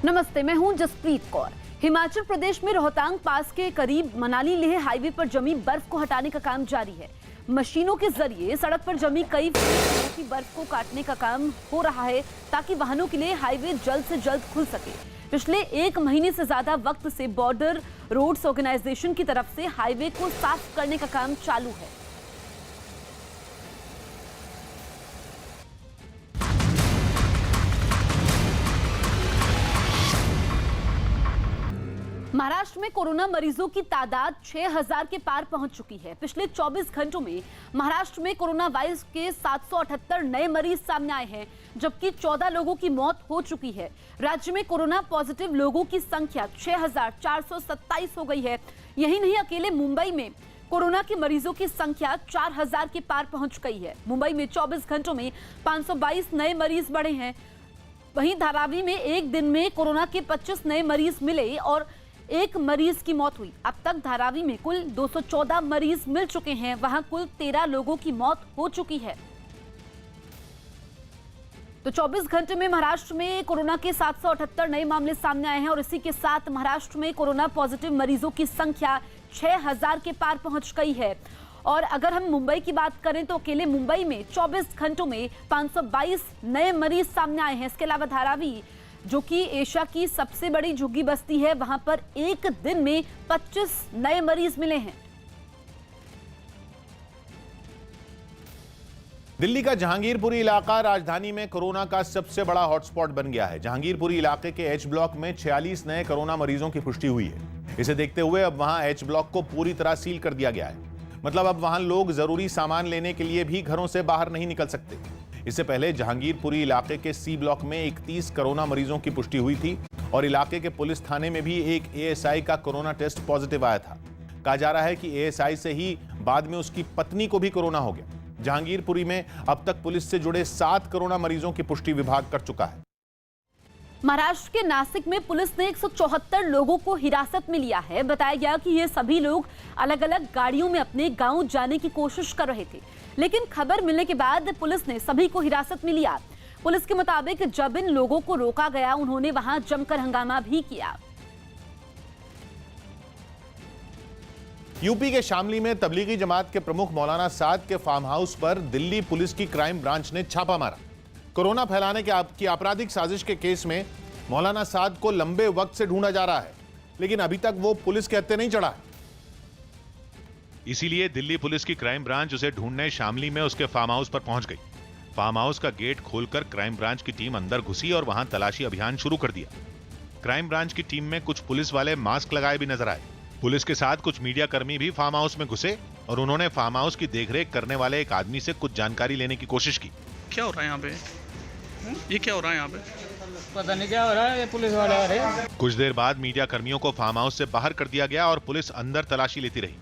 नमस्ते, मैं हूं जसप्रीत कौर। हिमाचल प्रदेश में रोहतांग पास के करीब मनाली लेह हाईवे पर जमी बर्फ को हटाने का काम जारी है। मशीनों के जरिए सड़क पर जमी कई फीट की बर्फ को काटने का काम हो रहा है ताकि वाहनों के लिए हाईवे जल्द से जल्द खुल सके। पिछले 1 महीने से ज्यादा वक्त से बॉर्डर रोड्स ऑर्गेनाइजेशन की तरफ से हाईवे को साफ करने का काम चालू है। महाराष्ट्र में कोरोना मरीजों की तादाद 6000 के पार पहुंच चुकी है। पिछले 24 घंटों में महाराष्ट्र में कोरोना वायरस के 778 नए मरीज सामने आए हैं, जबकि 14 लोगों की मौत हो चुकी है। राज्य में कोरोना पॉजिटिव लोगों की संख्या 6427 हो गई है। यही नहीं, अकेले मुंबई में कोरोना के मरीजों की संख्या 4000 के पार पहुंच गई है। मुंबई में 24 घंटों में 522 नए मरीज बढ़े हैं। वहीं धारावी में एक दिन में कोरोना के 25 नए मरीज मिले और 1 मरीज की मौत हुई। अब तक धारावी में कुल 214 मरीज मिल चुके हैं। वहां कुल 13 लोगों की मौत हो चुकी है। तो 24 घंटे में महाराष्ट्र में कोरोना के 778 नए मामले सामने आए हैं और इसी के साथ महाराष्ट्र में कोरोना पॉजिटिव मरीजों की संख्या 6000 के पार पहुंच गई है। और अगर हम मुंबई की बात करें तो अकेले मुंबई में 24 घंटों में 522 नए मरीज सामने आए हैं। इसके अलावा धारावी, जो कि एशिया की सबसे बड़ी झुग्गी बस्ती है, वहां पर एक दिन में 25 नए मरीज मिले हैं। दिल्ली का जहांगीरपुरी इलाका राजधानी में कोरोना का सबसे बड़ा हॉटस्पॉट बन गया है। जहांगीरपुरी इलाके के एच ब्लॉक में 46 नए कोरोना मरीजों की पुष्टि हुई है। इसे देखते हुए अब वहां एच ब्लॉक को पूरी तरह सील कर दिया गया है। मतलब अब वहां लोग जरूरी सामान लेने के लिए भी घरों से बाहर नहीं निकल सकते। इससे पहले जहांगीरपुरी इलाके के सी ब्लॉक में 31 कोरोना मरीजों की पुष्टि हुई थी और इलाके के पुलिस थाने में भी एक एएसआई का कोरोना टेस्ट पॉजिटिव आया था। कहा जा रहा है कि एएसआई से ही बाद में उसकी पत्नी को भी कोरोना हो गया। जहांगीरपुरी में अब तक पुलिस से जुड़े 7 कोरोना मरीजों की पुष्टि विभाग कर चुका है। महाराष्ट्र के नासिक में पुलिस ने 174 लोगों को हिरासत में लिया है। बताया गया कि ये सभी लोग अलग अलग गाड़ियों में अपने गांव जाने की कोशिश कर रहे थे, लेकिन खबर मिलने के बाद पुलिस ने सभी को हिरासत में लिया। पुलिस के मुताबिक जब इन लोगों को रोका गया, उन्होंने वहां जमकर हंगामा भी किया। यूपी के शामली में तबलीगी जमात के प्रमुख मौलाना साद के फार्म हाउस पर दिल्ली पुलिस की क्राइम ब्रांच ने छापा मारा। कोरोना फैलाने की आपराधिक साजिश के केस में मौलाना साद को लंबे वक्त से ढूंढा जा रहा है, लेकिन अभी तक वो पुलिस के हत्थे नहीं चढ़ा है। इसीलिए दिल्ली पुलिस की क्राइम ब्रांच उसे ढूंढने शामली में उसके फार्म हाउस पर पहुंच गई। फार्म हाउस का गेट खोलकर क्राइम ब्रांच की टीम अंदर घुसी और वहां तलाशी अभियान शुरू कर दिया। क्राइम ब्रांच की टीम में कुछ पुलिस वाले मास्क लगाए भी नजर आए। पुलिस के साथ कुछ मीडिया कर्मी भी फार्म हाउस में घुसे और उन्होंने फार्म हाउस की देखरेख करने वाले एक आदमी से कुछ जानकारी लेने की कोशिश की। क्या हो रहा है यहाँ पे? ये क्या हो रहा है यहाँ पे? पता नहीं क्या हो रहा है, ये पुलिस वाले आ रहे हैं। कुछ देर बाद मीडिया कर्मियों को फार्म हाउस से बाहर कर दिया गया और पुलिस अंदर तलाशी लेती रही।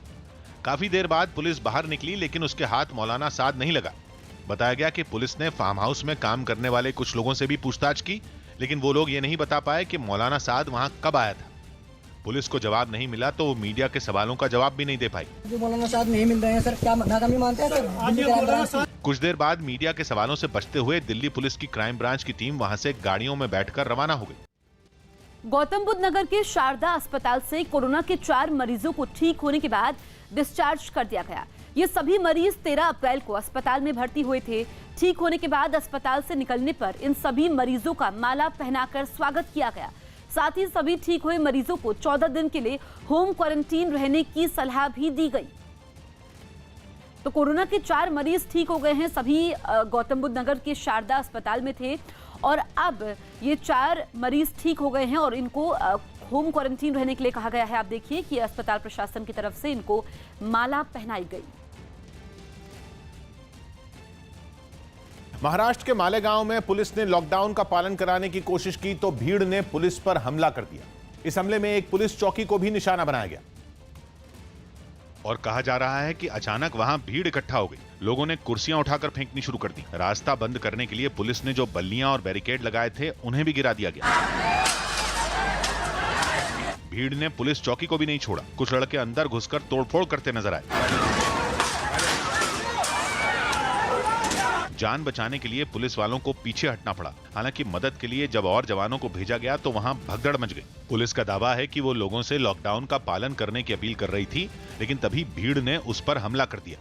काफी देर बाद पुलिस बाहर निकली, लेकिन उसके हाथ मौलाना साद नहीं लगा। बताया गया कि पुलिस ने फार्म हाउस में काम करने वाले कुछ लोगों से भी पूछताछ की, लेकिन वो लोग ये नहीं बता पाए कि मौलाना साद वहां कब आया था। पुलिस को जवाब नहीं मिला तो वो मीडिया के सवालों का जवाब भी नहीं दे पाई। जो मौलाना साहब नहीं मिल रहे हैं सर, क्या नाकामी मानते हैं सर? कुछ देर बाद मीडिया के सवालों से बचते हुए दिल्ली पुलिस की क्राइम ब्रांच की टीम वहां से गाड़ियों में बैठकर रवाना हो गई। गौतम बुद्ध नगर के शारदा अस्पताल से कोरोना के 4 मरीजों को ठीक होने के बाद डिस्चार्ज कर दिया गया। ये सभी मरीज 13 अप्रैल को अस्पताल में भर्ती हुए थे। ठीक होने के बाद अस्पताल से निकलने पर इन सभी मरीजों का माला पहनाकर स्वागत किया गया। साथ ही सभी ठीक हुए मरीजों को 14 दिन के लिए होम क्वारंटीन रहने की सलाह भी दी गई। तो कोरोना के 4 मरीज ठीक हो गए हैं। सभी गौतम बुद्ध नगर के शारदा अस्पताल में थे और अब ये 4 मरीज ठीक हो गए हैं और इनको होम क्वारंटीन रहने के लिए कहा गया है। आप देखिए कि अस्पताल प्रशासन की तरफ से इनको माला पहनाई गई। महाराष्ट्र के मालेगांव में पुलिस ने लॉकडाउन का पालन कराने की कोशिश की तो भीड़ ने पुलिस पर हमला कर दिया। इस हमले में एक पुलिस चौकी को भी निशाना बनाया गया और कहा जा रहा है कि अचानक वहां भीड़ इकट्ठा हो गई। लोगों ने कुर्सियां उठाकर फेंकनी शुरू कर दी। रास्ता बंद करने के लिए पुलिस ने जो बल्लियां और बैरिकेड लगाए थे उन्हें भी गिरा दिया गया। भीड़ ने पुलिस चौकी को भी नहीं छोड़ा। कुछ लड़के अंदर घुसकर तोड़फोड़ करते नजर आए। जान बचाने के लिए पुलिस वालों को पीछे हटना पड़ा। हालांकि मदद के लिए जब और जवानों को भेजा गया तो वहां भगदड़ मच गई। पुलिस का दावा है कि वो लोगों से लॉकडाउन का पालन करने की अपील कर रही थी, लेकिन तभी भीड़ ने उस पर हमला कर दिया।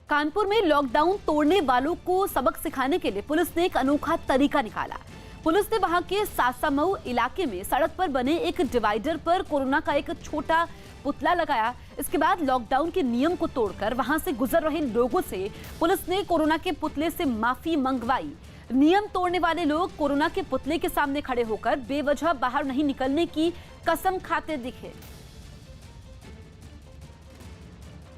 कानपुर में लॉकडाउन तोड़ने वालों को सबक सिखाने के लिए पुलिस ने एक अनोखा तरीका निकाला। पुलिस ने वहां के सासामऊ इलाके में सड़क पर बने एक डिवाइडर पर कोरोना का एक छोटा पुतला लगाया। इसके बाद लॉकडाउन के नियम को तोड़कर वहां से गुजर रहे लोगों से पुलिस ने कोरोना के पुतले से माफी मंगवाई। नियम तोड़ने वाले लोग कोरोना के पुतले के सामने खड़े होकर बेवजह बाहर नहीं निकलने की कसम खाते दिखे।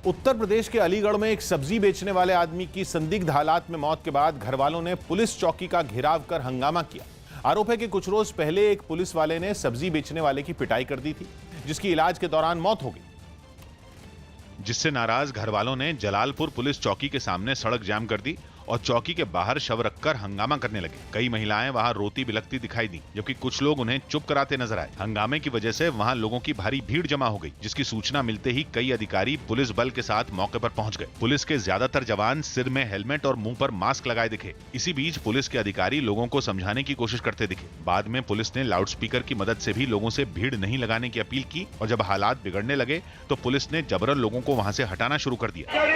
उत्तर प्रदेश के अलीगढ़ में एक सब्जी बेचने वाले आदमी की संदिग्ध हालात में मौत के बाद घर वालों ने पुलिस चौकी का घेराव कर हंगामा किया। आरोप है कि कुछ रोज पहले एक पुलिस वाले ने सब्जी बेचने वाले की पिटाई कर दी थी, जिसकी इलाज के दौरान मौत हो गई। जिससे नाराज घर वालों ने जलालपुर पुलिस चौकी के सामने सड़क जाम कर दी और चौकी के बाहर शव रखकर हंगामा करने लगे। कई महिलाएं वहां रोती बिलखती दिखाई दी, जबकि कुछ लोग उन्हें चुप कराते नजर आए। हंगामे की वजह से वहां लोगों की भारी भीड़ जमा हो गई, जिसकी सूचना मिलते ही कई अधिकारी पुलिस बल के साथ मौके पर पहुंच गए। पुलिस के ज्यादातर जवान सिर में हेलमेट और मुंह पर मास्क लगाए दिखे। इसी बीच पुलिस के अधिकारी लोगों को समझाने की कोशिश करते दिखे। बाद में पुलिस ने लाउडस्पीकर की मदद से भी लोगों से भीड़ नहीं लगाने की अपील की और जब हालात बिगड़ने लगे तो पुलिस ने जबरन लोगों को वहां से हटाना शुरू कर दिया।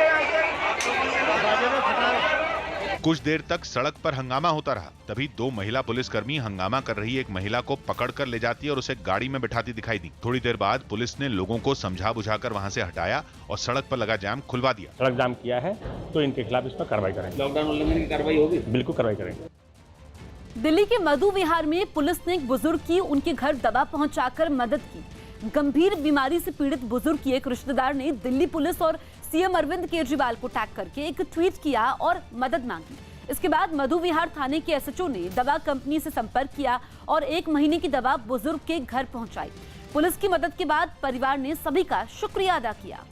कुछ देर तक सड़क पर हंगामा होता रहा। तभी दो महिला पुलिसकर्मी हंगामा कर रही एक महिला को पकड़कर ले जाती और उसे गाड़ी में बिठाती दिखाई दी। थोड़ी देर बाद पुलिस ने लोगों को समझा बुझाकर वहां से हटाया और सड़क पर लगा जाम खुलवा दिया। सड़क जाम किया है तो इनके खिलाफ इस पर कार्रवाई करेंगे। लॉकडाउन उल्लंघन की कार्रवाई होगी? बिल्कुल कार्रवाई करेंगे। दिल्ली के मधु विहार में पुलिस ने एक बुजुर्ग की उनके घर दवा पहुंचाकर मदद की। गंभीर बीमारी से पीड़ित बुजुर्ग की एक रिश्तेदार ने दिल्ली पुलिस और सीएम अरविंद केजरीवाल को टैग करके एक ट्वीट किया और मदद मांगी। इसके बाद मधु विहार थाने के एसएचओ ने दवा कंपनी से संपर्क किया और 1 महीने की दवा बुजुर्ग के घर पहुंचाई। पुलिस की मदद के बाद परिवार ने सभी का शुक्रिया अदा किया।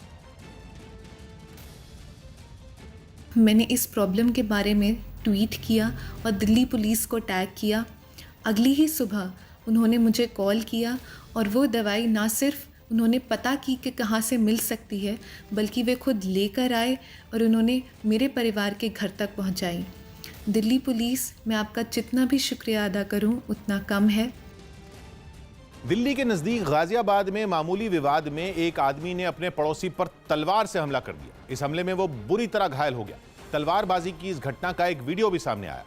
मैंने इस प्रॉब्लम के बारे में ट्वीट किया और दिल्ली पुलिस को टैग किया। अगली ही सुबह उन्होंने मुझे कॉल किया और वो दवाई ना सिर्फ उन्होंने पता की कि कहाँ से मिल सकती है, बल्कि वे खुद लेकर आए और उन्होंने मेरे परिवार के घर तक पहुँचाई। दिल्ली पुलिस, मैं आपका जितना भी शुक्रिया अदा करूं उतना कम है। दिल्ली के नजदीक गाजियाबाद में मामूली विवाद में एक आदमी ने अपने पड़ोसी पर तलवार से हमला कर दिया। इस हमले में वो बुरी तरह घायल हो गया। तलवारबाजी की इस घटना का एक वीडियो भी सामने आया,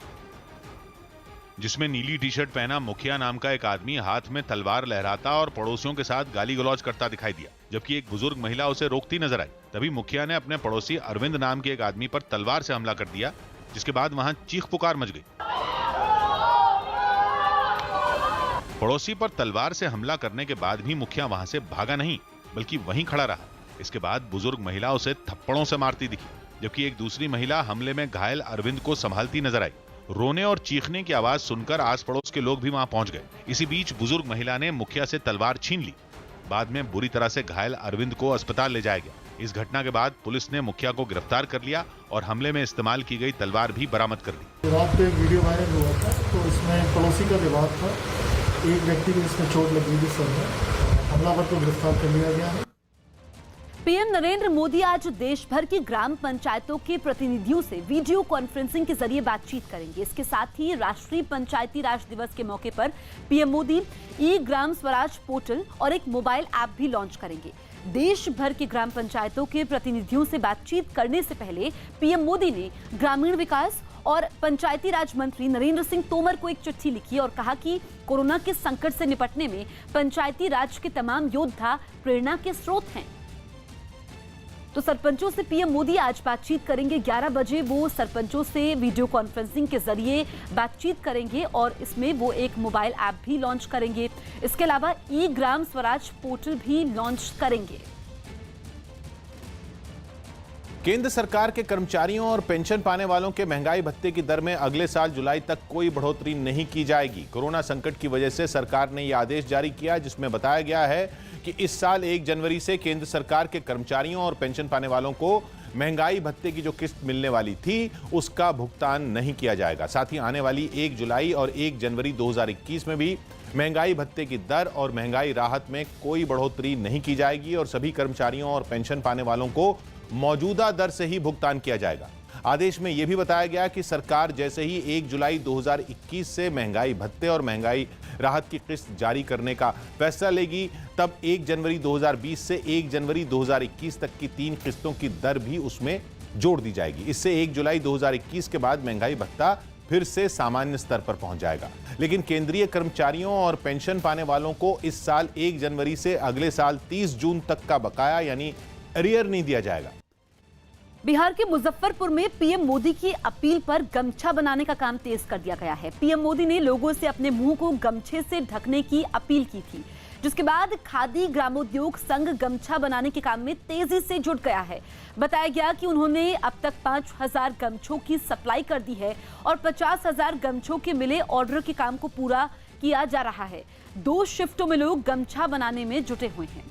जिसमें नीली टी शर्ट पहना मुखिया नाम का एक आदमी हाथ में तलवार लहराता और पड़ोसियों के साथ गाली गलौज करता दिखाई दिया, जबकि एक बुजुर्ग महिला उसे रोकती नजर आई। तभी मुखिया ने अपने पड़ोसी अरविंद नाम के एक आदमी पर तलवार से हमला कर दिया, जिसके बाद वहां चीख पुकार मच गई। पड़ोसी पर तलवार से हमला करने के बाद भी मुखिया वहां से भागा नहीं, बल्कि वहीं खड़ा रहा। इसके बाद बुजुर्ग महिला उसे थप्पड़ों से मारती दिखी, जबकि एक दूसरी महिला हमले में घायल अरविंद को संभालती नजर आई। रोने और चीखने की आवाज सुनकर आस पड़ोस के लोग भी वहां पहुंच गए। इसी बीच बुजुर्ग महिला ने मुखिया से तलवार छीन ली। बाद में बुरी तरह से घायल अरविंद को अस्पताल ले जाया गया। इस घटना के बाद पुलिस ने मुखिया को गिरफ्तार कर लिया और हमले में इस्तेमाल की गई तलवार भी बरामद कर दी। रात को एक वीडियो वायरल हुआ था, तो इसमें पड़ोसी का विवाद था। एक व्यक्ति को इसमें चोट लगी थी सर में। हमलावर को गिरफ्तार कर लिया गया है। पीएम नरेंद्र मोदी आज देश भर की ग्राम पंचायतों के प्रतिनिधियों से वीडियो कॉन्फ्रेंसिंग के जरिए बातचीत करेंगे। इसके साथ ही राष्ट्रीय पंचायती राज दिवस के मौके पर पीएम मोदी ई ग्राम स्वराज पोर्टल और एक मोबाइल ऐप भी लॉन्च करेंगे। देश भर की ग्राम पंचायतों के प्रतिनिधियों से बातचीत करने से पहले पीएम मोदी ने ग्रामीण विकास और पंचायती राज मंत्री नरेंद्र सिंह तोमर को एक चिट्ठी लिखी और कहा कि कोरोना के संकट से निपटने में पंचायती राज के तमाम योद्धा प्रेरणा के स्रोत हैं। तो सरपंचों से पीएम मोदी आज बातचीत करेंगे। 11 बजे वो सरपंचों से वीडियो कॉन्फ्रेंसिंग के जरिए बातचीत करेंगे और इसमें वो एक मोबाइल ऐप भी लॉन्च करेंगे। इसके अलावा ई ग्राम स्वराज पोर्टल भी लॉन्च करेंगे। केंद्र सरकार के कर्मचारियों और पेंशन पाने वालों के महंगाई भत्ते की दर में अगले साल जुलाई तक कोई बढ़ोतरी नहीं की जाएगी। कोरोना संकट की वजह से सरकार ने यह आदेश जारी किया, जिसमें बताया गया है कि इस साल 1 जनवरी से केंद्र सरकार के कर्मचारियों और पेंशन पाने वालों को महंगाई भत्ते की जो किस्त मिलने वाली थी उसका भुगतान नहीं किया जाएगा। साथ ही आने वाली 1 जुलाई और 1 जनवरी 2021 में भी महंगाई भत्ते की दर और महंगाई राहत में कोई बढ़ोतरी नहीं की जाएगी और सभी कर्मचारियों और पेंशन पाने वालों को मौजूदा दर से ही भुगतान किया जाएगा। आदेश में यह भी बताया गया कि सरकार जैसे ही 1 जुलाई 2021 से महंगाई भत्ते और महंगाई राहत की किस्त जारी करने का फैसला लेगी, तब 1 जनवरी 2020 से 1 जनवरी 2021 तक की 3 किस्तों की दर भी उसमें जोड़ दी जाएगी। इससे 1 जुलाई 2021 के बाद महंगाई भत्ता फिर से सामान्य स्तर पर पहुंच जाएगा। लेकिन केंद्रीय कर्मचारियों और पेंशन पाने वालों को इस साल 1 जनवरी से अगले साल 30 जून तक का बकाया यानी अरियर नहीं दिया जाएगा। बिहार के मुजफ्फरपुर में पीएम मोदी की अपील पर गमछा बनाने का काम तेज कर दिया गया है। पीएम मोदी ने लोगों से अपने मुंह को गमछे से ढकने की अपील की थी, जिसके बाद खादी ग्रामोद्योग संघ गमछा बनाने के काम में तेजी से जुट गया है। बताया गया कि उन्होंने अब तक 5000 गमछों की सप्लाई कर दी है और 50,000 गमछों के मिले ऑर्डर के काम को पूरा किया जा रहा है। 2 शिफ्टों में लोग गमछा बनाने में जुटे हुए हैं।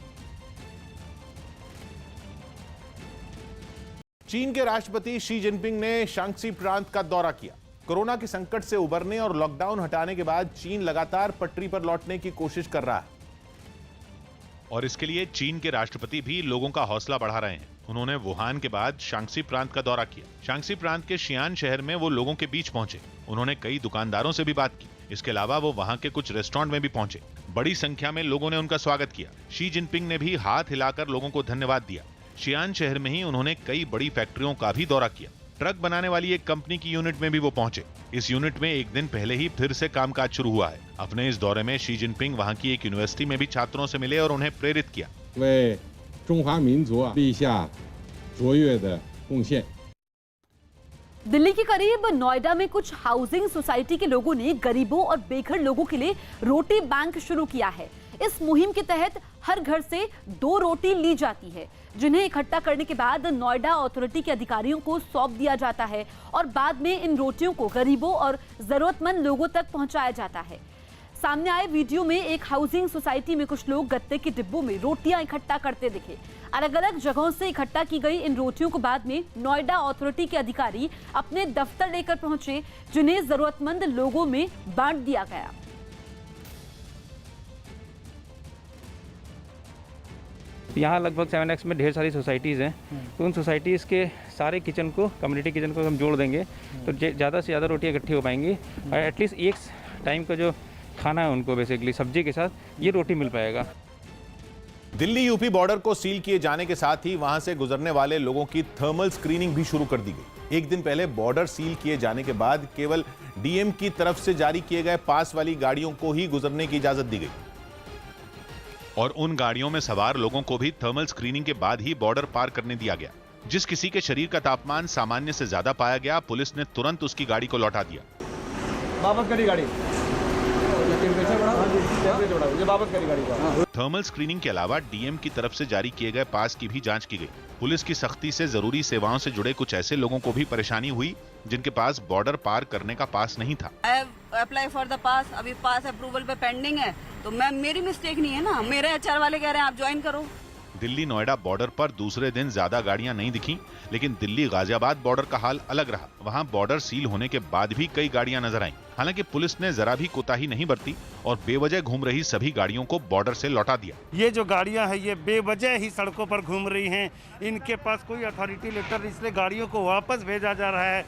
चीन के राष्ट्रपति शी जिनपिंग ने शांक्सी प्रांत का दौरा किया। कोरोना के संकट से उबरने और लॉकडाउन हटाने के बाद चीन लगातार पटरी पर लौटने की कोशिश कर रहा है और इसके लिए चीन के राष्ट्रपति भी लोगों का हौसला बढ़ा रहे हैं। उन्होंने वुहान के बाद शांक्सी प्रांत का दौरा किया। शांक्सी प्रांत के शियान शहर में वो लोगों के बीच पहुंचे। उन्होंने कई दुकानदारों से भी बात की। इसके अलावा वो वहां के कुछ रेस्टोरेंट में भी पहुंचे। बड़ी संख्या में लोगों ने उनका स्वागत किया। शी जिनपिंग ने भी हाथ हिलाकर लोगों को धन्यवाद दिया। शियान शहर में ही उन्होंने कई बड़ी फैक्ट्रियों का भी दौरा किया। ट्रक बनाने वाली एक कंपनी की यूनिट में भी वो पहुंचे। इस यूनिट में एक दिन पहले ही फिर से कामकाज शुरू हुआ है। अपने इस दौरे में शी जिनपिंग वहां की एक यूनिवर्सिटी में भी छात्रों से मिले और उन्हें प्रेरित किया। वे中华民族立下卓越的贡献। दिल्ली के करीब नोएडा में कुछ हाउसिंग सोसाइटी के लोगों ने गरीबों और बेघर लोगों के लिए रोटी बैंक शुरू किया है। इस मुहिम के तहत हर घर से 2 रोटी ली जाती है, जिन्हें इकट्ठा करने के बाद नोएडा अथॉरिटी के अधिकारियों को सौंप दिया जाता है और बाद में इन रोटियों को गरीबों और जरूरतमंद लोगों तक पहुंचाया जाता है। सामने आए वीडियो में एक हाउसिंग सोसाइटी में कुछ लोग गत्ते के डिब्बों में रोटियां इकट्ठा करते दिखे। अलग अलग जगहों से इकट्ठा की गई इन रोटियों को बाद में नोएडा अथॉरिटी के अधिकारी अपने दफ्तर लेकर पहुंचे, जिन्हें जरूरतमंद लोगों में बांट दिया गया। यहाँ लगभग 7X में ढेर सारी सोसाइटीज़ हैं, तो उन सोसाइटीज़ के सारे किचन को, कम्युनिटी किचन को हम जोड़ देंगे तो ज़्यादा से ज़्यादा रोटियाँ इकट्ठी हो पाएंगी और एटलीस्ट एक टाइम का जो खाना है उनको बेसिकली सब्जी के साथ ये रोटी मिल पाएगा। दिल्ली यूपी बॉर्डर को सील किए जाने के साथ ही वहां से गुजरने वाले लोगों की थर्मल स्क्रीनिंग भी शुरू कर दी गई। एक दिन पहले बॉर्डर सील किए जाने के बाद केवल डीएम की तरफ से जारी किए गए पास वाली गाड़ियों को ही गुजरने की इजाजत दी गई और उन गाड़ियों में सवार लोगों को भी थर्मल स्क्रीनिंग के बाद ही बॉर्डर पार करने दिया गया। जिस किसी के शरीर का तापमान सामान्य से ज्यादा पाया गया, पुलिस ने तुरंत उसकी गाड़ी को लौटा दिया। वापस करी गाड़ी। वापस करी गाड़ी। थर्मल स्क्रीनिंग के अलावा डीएम की तरफ से जारी किए गए पास की भी जांच की गई। पुलिस की सख्ती से जरूरी सेवाओं से जुड़े कुछ ऐसे लोगों को भी परेशानी हुई जिनके पास बॉर्डर पार करने का पास नहीं था। अप्लाई फॉर द पास, अभी पास अप्रूवल पे पेंडिंग है, तो मैम मेरी मिस्टेक नहीं है ना, मेरे एचआर वाले कह रहे हैं आप ज्वाइन करो। दिल्ली नोएडा बॉर्डर पर दूसरे दिन ज्यादा गाड़ियां नहीं दिखीं, लेकिन दिल्ली गाजियाबाद बॉर्डर का हाल अलग रहा। वहां बॉर्डर सील होने के बाद भी कई गाड़ियां नजर आईं। हालांकि पुलिस ने जरा भी कोताही नहीं बरती और बेवजह घूम रही सभी गाड़ियों को बॉर्डर से लौटा दिया। ये जो गाड़ियां हैं ये बेवजह ही सड़कों पर घूम रही हैं, इनके पास कोई अथॉरिटी लेटर, इसलिए गाड़ियों को वापस भेजा जा रहा है।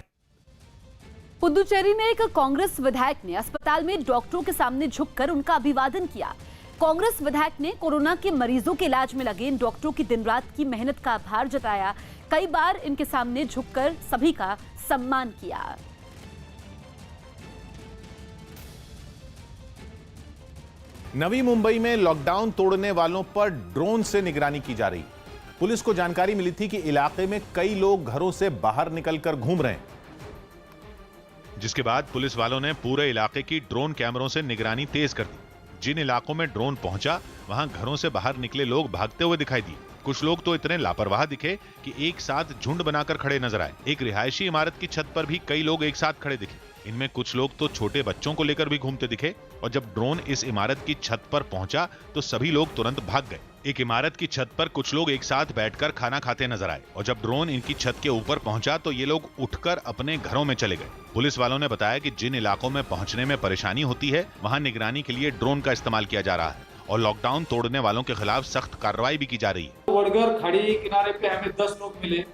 पुदुचेरी में एक कांग्रेस विधायक ने अस्पताल में डॉक्टरों के सामने झुककर उनका अभिवादन किया। कांग्रेस विधायक ने कोरोना के मरीजों के इलाज में लगे इन डॉक्टरों की दिन रात की मेहनत का आभार जताया। कई बार इनके सामने झुककर सभी का सम्मान किया। नवी मुंबई में लॉकडाउन तोड़ने वालों पर ड्रोन से निगरानी की जा रही। पुलिस को जानकारी मिली थी कि इलाके में कई लोग घरों से बाहर निकलकर घूम रहे हैं, जिसके बाद पुलिस वालों ने पूरे इलाके की ड्रोन कैमरों से निगरानी तेज कर दी। जिन इलाकों में ड्रोन पहुंचा वहां घरों से बाहर निकले लोग भागते हुए दिखाई दिए। कुछ लोग तो इतने लापरवाह दिखे कि एक साथ झुंड बनाकर खड़े नजर आए। एक रिहायशी इमारत की छत पर भी कई लोग एक साथ खड़े दिखे। इनमें कुछ लोग तो छोटे बच्चों को लेकर भी घूमते दिखे और जब ड्रोन इस इमारत की छत पर पहुंचा तो सभी लोग तुरंत भाग गए। एक इमारत की छत पर कुछ लोग एक साथ बैठकर खाना खाते नजर आए और जब ड्रोन इनकी छत के ऊपर पहुंचा तो ये लोग उठकर अपने घरों में चले गए। पुलिस वालों ने बताया कि जिन इलाकों में पहुंचने में परेशानी होती है वहां निगरानी के लिए ड्रोन का इस्तेमाल किया जा रहा है और लॉकडाउन तोड़ने वालों के खिलाफ सख्त कार्रवाई भी की जा रही है। वडगर खाड़ी किनारे पे हमें 10 लोग मिले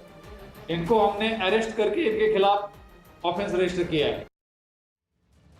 इनको हमने अरेस्ट करके इनके खिलाफ ऑफेंस रजिस्टर किया है।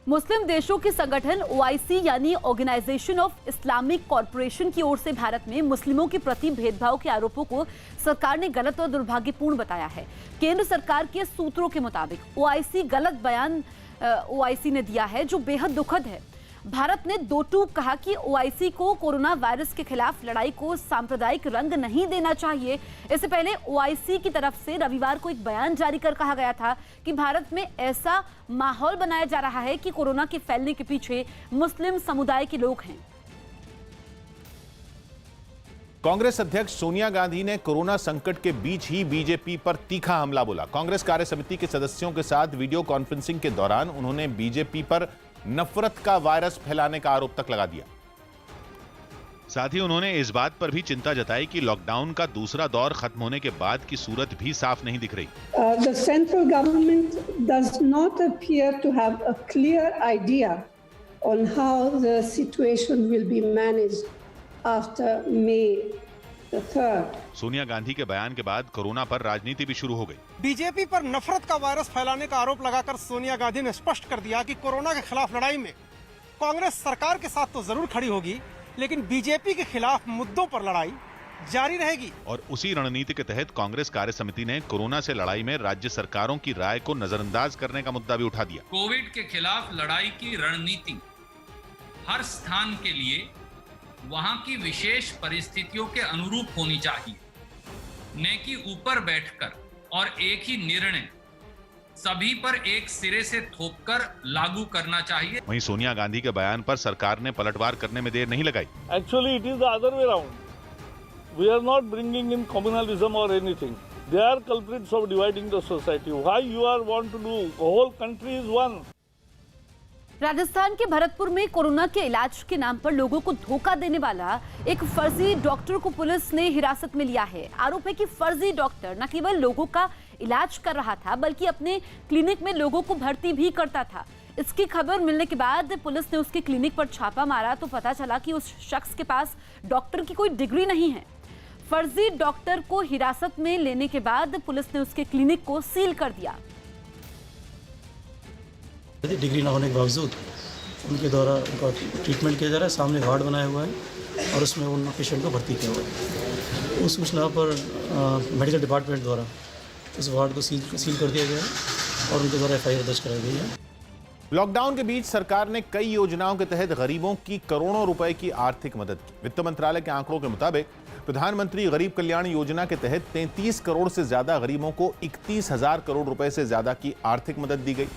मुस्लिम देशों के संगठन OIC यानी ऑर्गेनाइजेशन ऑफ इस्लामिक कॉरपोरेशन की ओर से भारत में मुस्लिमों के प्रति भेदभाव के आरोपों को सरकार ने गलत और दुर्भाग्यपूर्ण बताया है। केंद्र सरकार के सूत्रों के मुताबिक OIC गलत बयान OIC ने दिया है जो बेहद दुखद है। भारत ने दो टूक कहा कि OIC को कोरोना वायरस के खिलाफ लड़ाई को सांप्रदायिक रंग नहीं देना चाहिए। इससे पहले OIC की तरफ से रविवार को एक बयान जारी कर कहा गया था कि भारत में ऐसा माहौल बनाया जा रहा है कि कोरोना के फैलने के पीछे मुस्लिम समुदाय के लोग हैं। कांग्रेस अध्यक्ष सोनिया गांधी ने कोरोना संकट के बीच ही बीजेपी पर तीखा हमला बोला। कांग्रेस कार्य समिति के सदस्यों के साथ वीडियो कॉन्फ्रेंसिंग के दौरान उन्होंने बीजेपी पर नफरत का वायरस फैलाने का आरोप तक लगा दिया। साथ ही उन्होंने इस बात पर भी चिंता जताई कि लॉकडाउन का दूसरा दौर खत्म होने के बाद की सूरत भी साफ नहीं दिख रही। The central government does not appear to have a clear idea on how the situation will be managed after May the 3rd. Sonia Gandhi के बयान के बाद कोरोना पर राजनीति भी शुरू हो गई। बीजेपी पर नफरत का वायरस फैलाने का आरोप लगाकर सोनिया गांधी ने स्पष्ट कर दिया कि कोरोना के खिलाफ लड़ाई में कांग्रेस सरकार के साथ तो जरूर खड़ी होगी, लेकिन बीजेपी के खिलाफ मुद्दों पर लड़ाई जारी रहेगी। और उसी रणनीति के तहत कांग्रेस कार्य समिति ने कोरोना से लड़ाई में राज्य सरकारों की राय को नजरअंदाज करने का मुद्दा भी उठा दिया। कोविड के खिलाफ लड़ाई की रणनीति हर स्थान के लिए वहां की विशेष परिस्थितियों के अनुरूप होनी चाहिए, न कि ऊपर बैठकर और एक ही निर्णय सभी पर एक सिरे से थोपकर लागू करना चाहिए। वहीं सोनिया गांधी के बयान पर सरकार ने पलटवार करने में देर नहीं लगाई। Actually, it is the other way around. We are not bringing in communalism or anything. They are culprits of dividing the society. Why you are want to do? The whole country is one. Rajasthan के भरतपुर में corona के इलाज के नाम पर लोगों को धोखा देने वाला एक फर्जी डॉक्टर को पुलिस ने हिरासत में लिया है। आरोप है कि फर्जी डॉक्टर न केवल लोगों का इलाज कर रहा था बल्कि अपने क्लिनिक में लोगों को भर्ती भी करता था। इसकी खबर मिलने के बाद पुलिस ने उसके क्लिनिक पर छापा मारा तो पता चला कि उस शख्स के पास डॉक्टर की कोई डिग्री नहीं है। फर्जी डॉक्टर को हिरासत में लेने के बाद पुलिस ने उसके क्लिनिक को सील कर दिया। डिग्री ना होने के बावजूद उनके द्वारा उनका ट्रीटमेंट किया जा रहा है। सामने वार्ड बनाया हुआ है और उसमें उन पेशेंट को भर्ती किया हुआ है। उस सूचना पर मेडिकल डिपार्टमेंट द्वारा उस वार्ड को सील कर दिया गया है और उनके द्वारा FIR दर्ज कराई गई है। लॉकडाउन के बीच सरकार ने कई योजनाओं के तहत गरीबों की करोड़ों रुपए की आर्थिक मदद की। वित्त मंत्रालय के आंकड़ों के मुताबिक प्रधानमंत्री गरीब कल्याण योजना के तहत 33 करोड़ से ज्यादा गरीबों को 31,000 करोड़ रुपए से ज्यादा की आर्थिक मदद दी गई।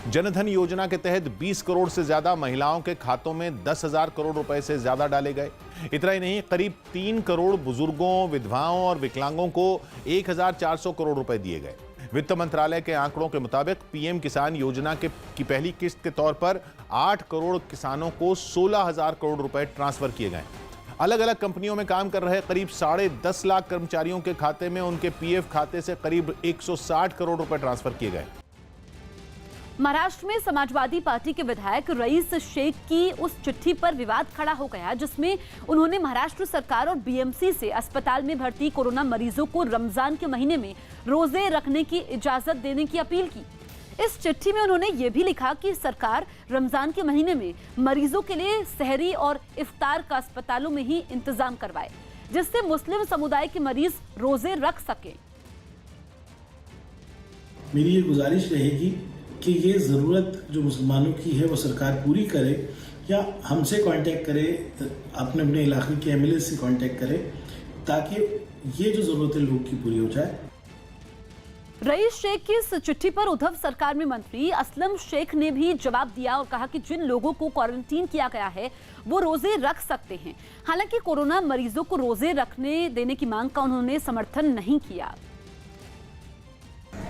जनधन योजना के तहत 20 करोड़ से ज्यादा महिलाओं के खातों में 10,000 करोड़ रुपए से ज्यादा डाले गए। इतना ही नहीं, करीब 3 करोड़ बुजुर्गों, विधवाओं और विकलांगों को 1,400 करोड़ रुपए दिए गए। वित्त मंत्रालय के आंकड़ों के मुताबिक PM किसान योजना की पहली किस्त के तौर पर 8 करोड़ किसानों को 16,000 करोड़ रुपए ट्रांसफर किए गए। अलग अलग कंपनियों में काम कर रहे करीब 10.5 लाख कर्मचारियों के खाते में उनके PF खाते से करीब 160 करोड़ रुपए ट्रांसफर किए गए। महाराष्ट्र में समाजवादी पार्टी के विधायक रईस शेख की उस चिट्ठी पर विवाद खड़ा हो गया जिसमें उन्होंने महाराष्ट्र सरकार और BMC से अस्पताल में भर्ती कोरोना मरीजों को रमजान के महीने में रोजे रखने की इजाजत देने की अपील की। इस चिट्ठी में उन्होंने ये भी लिखा कि सरकार रमजान के महीने में मरीजों के लिए सहरी और इफ्तार का अस्पतालों में ही इंतजाम करवाए जिससे मुस्लिम समुदाय के मरीज रोजे रख सके। मेरी ये गुजारिश रहेगी कि ये ज़रूरत जो मुसलमानों की है वो सरकार पूरी करे या हमसे कांटेक्ट करे, अपने अपने इलाके के MLA से कांटेक्ट करे ताकि ये जो ज़रूरतें लोग की पूरी हो जाए। रईस शेख की इस चिट्ठी पर उद्धव सरकार में मंत्री असलम शेख ने भी जवाब दिया और कहा कि जिन लोगों को क्वारंटीन किया गया है वो रोजे रख सकते हैं। हालांकि कोरोना मरीजों को रोजे रखने देने की मांग का उन्होंने समर्थन नहीं किया।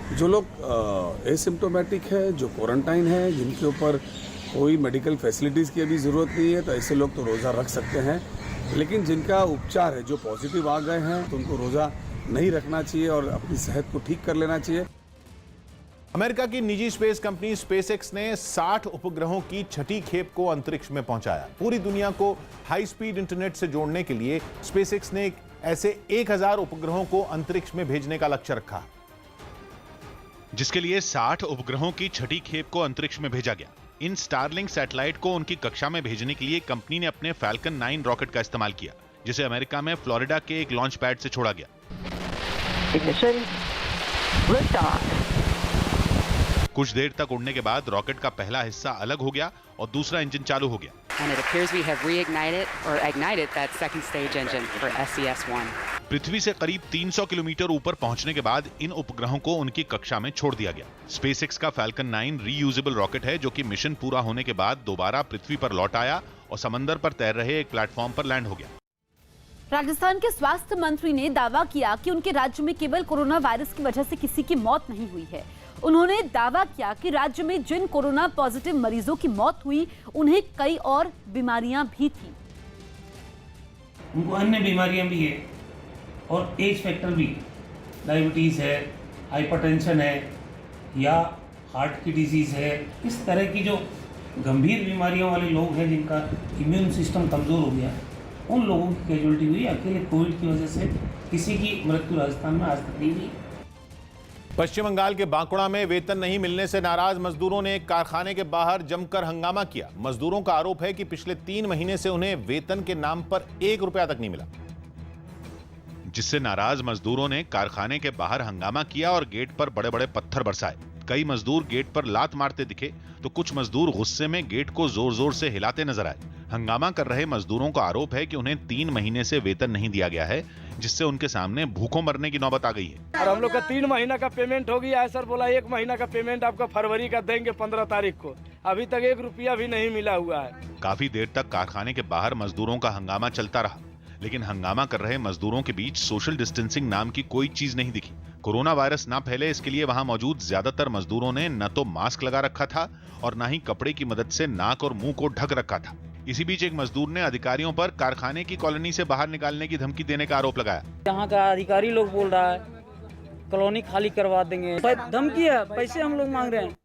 जो लोग एसिम्प्टोमेटिक है, जो क्वारंटाइन है, जिनके ऊपर कोई मेडिकल फैसिलिटीज़ की अभी ज़रूरत नहीं है, तो ऐसे लोग तो रोज़ा रख सकते हैं। लेकिन जिनका उपचार है, जो पॉजिटिव आ गए हैं, तो उनको रोज़ा नहीं रखना चाहिए और अपनी सेहत को ठीक कर लेना चाहिए। अमेरिका की निजी स्पेस कंपनी SpaceX ने 60 उपग्रहों की छठी खेप को अंतरिक्ष में पहुंचाया। पूरी दुनिया को हाई स्पीड इंटरनेट से जोड़ने के लिए SpaceX ने ऐसे 1000 उपग्रहों को अंतरिक्ष में भेजने का लक्ष्य रखा। जिसके लिए 60 उपग्रहों की छठी खेप को अंतरिक्ष में भेजा गया। इन स्टारलिंक सैटेलाइट को उनकी कक्षा में भेजने के लिए कंपनी ने अपने फैल्कन 9 रॉकेट का इस्तेमाल किया, जिसे अमेरिका में फ्लोरिडा के एक लॉन्च पैड से छोड़ा गया। कुछ देर तक उड़ने के बाद रॉकेट का पहला हिस्सा अलग हो गया और दूसरा इंजन चालू हो गया। पृथ्वी से करीब 300 किलोमीटर ऊपर पहुंचने के बाद इन उपग्रहों को उनकी कक्षा में छोड़ दिया गया। स्पेसएक्स का फैल्कन 9 रीयूजेबल रॉकेट है, जो कि मिशन पूरा होने के बाद दोबारा पृथ्वी पर लौट आया और समंदर पर तैर रहे एक प्लेटफॉर्म पर लैंड हो गया। राजस्थान के स्वास्थ्य मंत्री ने दावा किया कि उनके राज्य में केवल कोरोना वायरस की वजह से किसी की मौत नहीं हुई है। उन्होंने दावा किया कि राज्य में जिन कोरोना पॉजिटिव मरीजों की मौत हुई, उन्हें कई और बीमारियां भी थी। उनको अन्य बीमारियां भी है और एज फैक्टर भी, डायबिटीज है, हाइपरटेंशन है या हार्ट की डिजीज है। इस तरह की जो गंभीर बीमारियों वाले लोग हैं जिनका इम्यून सिस्टम कमजोर हो गया, उन लोगों की कैजुअलिटी हुई। अकेले कोविड की वजह से किसी की मृत्यु राजस्थान में आज तक नहीं हुई। पश्चिम बंगाल के बांकुड़ा में वेतन नहीं मिलने से नाराज मजदूरों ने एक कारखाने के बाहर जमकर हंगामा किया। मजदूरों का आरोप है कि पिछले 3 महीने से उन्हें वेतन के नाम पर 1 रुपया तक नहीं मिला, जिससे नाराज मजदूरों ने कारखाने के बाहर हंगामा किया और गेट पर बड़े बड़े पत्थर बरसाए। कई मजदूर गेट पर लात मारते दिखे तो कुछ मजदूर गुस्से में गेट को जोर जोर से हिलाते नजर आए। हंगामा कर रहे मजदूरों का आरोप है कि उन्हें 3 महीने से वेतन नहीं दिया गया है, जिससे उनके सामने भूखों मरने की नौबत आ गई है। और हम लोग का 3 महीना का पेमेंट हो गया है सर। बोला 1 महीना का पेमेंट आपका फरवरी का देंगे 15 तारीख को। अभी तक 1 रुपया भी नहीं मिला हुआ है। काफी देर तक कारखाने के बाहर मजदूरों का हंगामा चलता रहा, लेकिन हंगामा कर रहे मजदूरों के बीच सोशल डिस्टेंसिंग नाम की कोई चीज नहीं दिखी। कोरोना वायरस ना फैले इसके लिए वहां मौजूद ज्यादातर मजदूरों ने न तो मास्क लगा रखा था और न ही कपड़े की मदद से नाक और मुंह को ढक रखा था। इसी बीच एक मजदूर ने अधिकारियों पर कारखाने की कॉलोनी से बाहर निकालने की धमकी देने का आरोप लगाया। यहाँ का अधिकारी लोग बोल रहा है कॉलोनी खाली करवा देंगे, धमकी है, पैसे हम लोग मांग रहे हैं।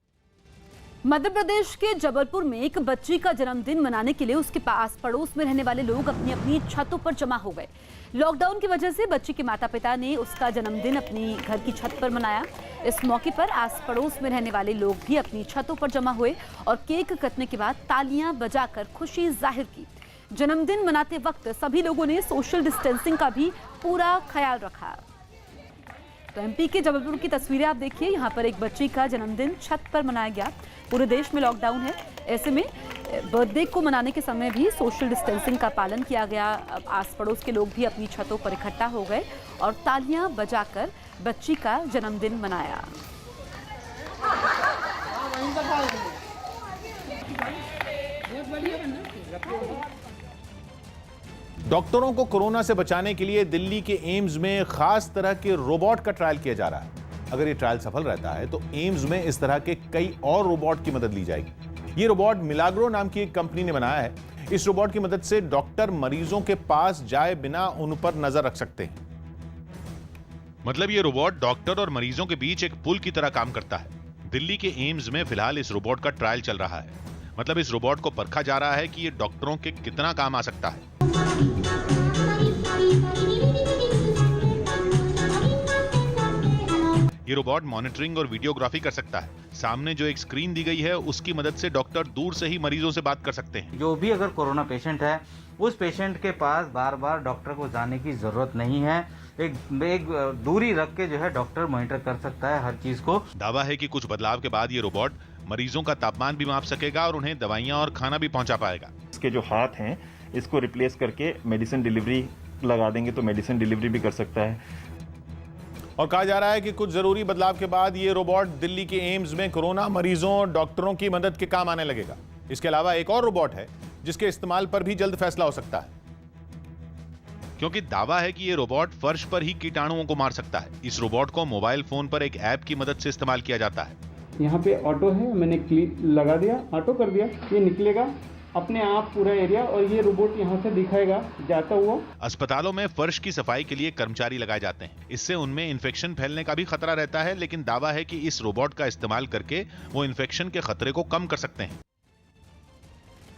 मध्य प्रदेश के जबलपुर में एक बच्ची का जन्मदिन मनाने के लिए उसके पास पड़ोस में रहने वाले लोग अपनी अपनी छतों पर जमा हो गए। लॉकडाउन की वजह से बच्ची के माता पिता ने उसका जन्मदिन अपनी घर की छत पर मनाया। इस मौके पर आस पड़ोस में रहने वाले लोग भी अपनी छतों पर जमा हुए और केक कटने के बाद तालियां बजाकर खुशी जाहिर की। जन्मदिन मनाते वक्त सभी लोगों ने सोशल डिस्टेंसिंग का भी पूरा ख्याल रखा। तो एमपी के जबलपुर की तस्वीरें आप देखिए। यहाँ पर एक बच्ची का जन्मदिन छत पर मनाया गया। पूरे देश में लॉकडाउन है, ऐसे में बर्थडे को मनाने के समय भी सोशल डिस्टेंसिंग का पालन किया गया। आस पड़ोस के लोग भी अपनी छतों पर इकट्ठा हो गए और तालियां बजाकर बच्ची का जन्मदिन मनाया। डॉक्टरों को कोरोना से बचाने के लिए दिल्ली के एम्स में खास तरह के रोबोट का ट्रायल किया जा रहा है। अगर ये ट्रायल सफल रहता है तो एम्स में इस तरह के कई और रोबोट की मदद ली जाएगी। ये रोबोट मिलाग्रो नाम की एक कंपनी ने बनाया है। इस रोबोट की मदद से डॉक्टर मरीजों के पास जाए बिना उन पर नजर रख सकते हैं। मतलब ये रोबोट डॉक्टर और मरीजों के बीच एक पुल की तरह काम करता है। दिल्ली के एम्स में फिलहाल इस रोबोट का ट्रायल चल रहा है। मतलब इस रोबोट को परखा जा रहा है कि ये डॉक्टरों के कितना काम आ सकता है। ये रोबोट मॉनिटरिंग और वीडियोग्राफी कर सकता है। सामने जो एक स्क्रीन दी गई है उसकी मदद से डॉक्टर दूर से ही मरीजों से बात कर सकते हैं। जो भी अगर कोरोना पेशेंट है उस पेशेंट के पास बार बार डॉक्टर को जाने की जरूरत नहीं है। एक दूरी रख के जो है डॉक्टर मॉनिटर कर सकता है हर चीज को। दावा है कि कुछ बदलाव के बाद ये रोबोट मरीजों का तापमान भी माप सकेगा और उन्हें दवाइयां और खाना भी पहुंचा पाएगा। इसके जो हाथ हैं इसको रिप्लेस करके मेडिसिन डिलीवरी लगा देंगे तो मेडिसिन डिलीवरी भी कर सकता है। और कहा जा रहा है कि कुछ जरूरी बदलाव के बाद ये रोबोट दिल्ली के एम्स में कोरोना मरीजों और डॉक्टरों की मदद के काम आने लगेगा। इसके अलावा एक और रोबोट है जिसके इस्तेमाल पर भी जल्द फैसला हो सकता है, क्योंकि दावा है कि ये रोबोट फर्श पर ही कीटाणुओं को मार सकता है। इस रोबोट को मोबाइल फोन पर एक ऐप की मदद से इस्तेमाल किया जाता है। यहाँ पे ऑटो है, मैंने क्लिक लगा दिया, ऑटो कर दिया, ये निकलेगा अपने आप पूरा एरिया और ये रोबोट यहाँ से दिखाएगा जाता हुआ। अस्पतालों में फर्श की सफाई के लिए कर्मचारी लगाए जाते हैं। इससे उनमें इन्फेक्शन फैलने का भी खतरा रहता है, लेकिन दावा है कि इस रोबोट का इस्तेमाल करके वो इन्फेक्शन के खतरे को कम कर सकते हैं।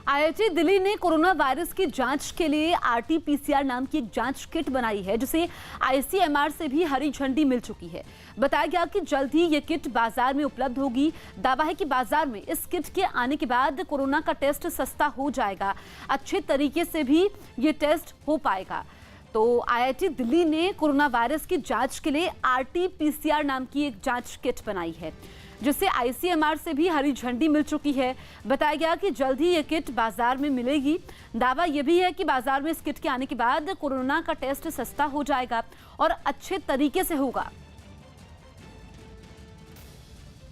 आईआईटी दिल्ली ने कोरोना वायरस की जांच के लिए आरटी-पीसीआर नाम की एक जांच किट बनाई है, जिसे आईसीएमआर से भी हरी झंडी मिल चुकी है। बताया गया कि जल्द ही ये किट बाजार में उपलब्ध होगी। दावा है कि बाजार में इस किट के आने के बाद कोरोना का टेस्ट सस्ता हो जाएगा, अच्छे तरीके से भी ये टेस्ट हो पाएगा। तो आईआईटी दिल्ली ने कोरोना वायरस की जांच के लिए आरटी-पीसीआर नाम की एक जांच किट बनाई है, जिससे आईसीएमआर से भी हरी झंडी मिल चुकी है। बताया गया कि जल्द ही ये किट बाजार में मिलेगी। दावा यह भी है कि बाजार में इस किट के आने के बाद कोरोना का टेस्ट सस्ता हो जाएगा और अच्छे तरीके से होगा।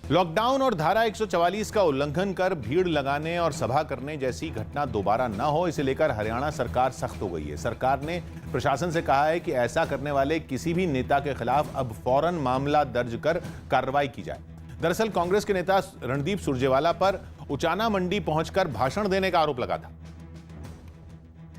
लॉकडाउन और धारा 144 का उल्लंघन कर भीड़ लगाने और सभा करने जैसी घटना दोबारा न हो, इसे लेकर हरियाणा सरकार सख्त हो गई है। सरकार ने प्रशासन से कहा है कि ऐसा करने वाले किसी भी नेता के खिलाफ अब फौरन मामला दर्ज कर कार्रवाई की जाए। दरअसल कांग्रेस के नेता रणदीप सुरजेवाला पर उचाना मंडी पहुंचकर भाषण देने का आरोप लगा था,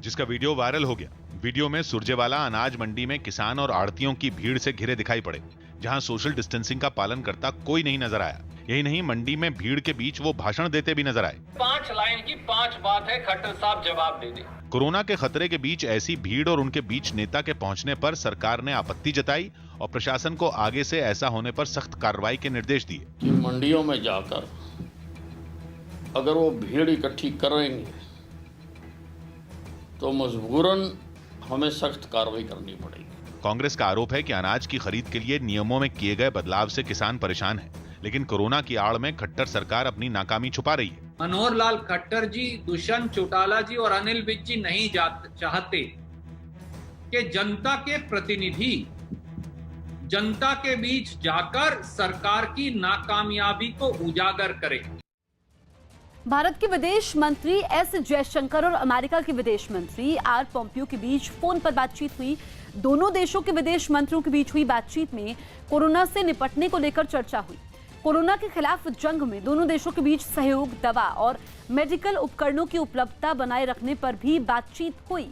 जिसका वीडियो वायरल हो गया। वीडियो में सुरजेवाला अनाज मंडी में किसान और आड़तियों की भीड़ से घिरे दिखाई पड़े, जहां सोशल डिस्टेंसिंग का पालन करता कोई नहीं नजर आया। यही नहीं, मंडी में भीड़ के बीच वो भाषण देते भी नजर आए। 5 लाइन की 5 बात है, खट्टर साहब जवाब दे दे। कोरोना के खतरे के बीच ऐसी भीड़ और उनके बीच नेता के पहुंचने पर सरकार ने आपत्ति जताई और प्रशासन को आगे से ऐसा होने पर सख्त कार्रवाई के निर्देश दिए कि मंडियों में जाकर अगर वो भीड़ इकट्ठी करेंगे तो मजबूरन हमें सख्त कार्रवाई करनी पड़ेगी। कांग्रेस का आरोप है कि अनाज की खरीद के लिए नियमों में किए गए बदलाव से किसान परेशान हैं, लेकिन कोरोना की आड़ में खट्टर सरकार अपनी नाकामी छुपा रही है। मनोहर लाल खट्टर जी, दुष्यंत चौटाला जी और अनिल विज जी नहीं चाहते कि जनता के प्रतिनिधि जनता के बीच जाकर सरकार की नाकामयाबी को उजागर करें। भारत के विदेश मंत्री एस जयशंकर और अमेरिका के विदेश मंत्री आर पोम्पियो के बीच फोन पर बातचीत हुई। दोनों देशों के विदेश मंत्रियों के बीच हुई बातचीत में कोरोना से निपटने को लेकर चर्चा हुई। कोरोना के खिलाफ जंग में दोनों देशों के बीच सहयोग, दवा और मेडिकल उपकरणों की उपलब्धता बनाए रखने पर भी बातचीत हुई।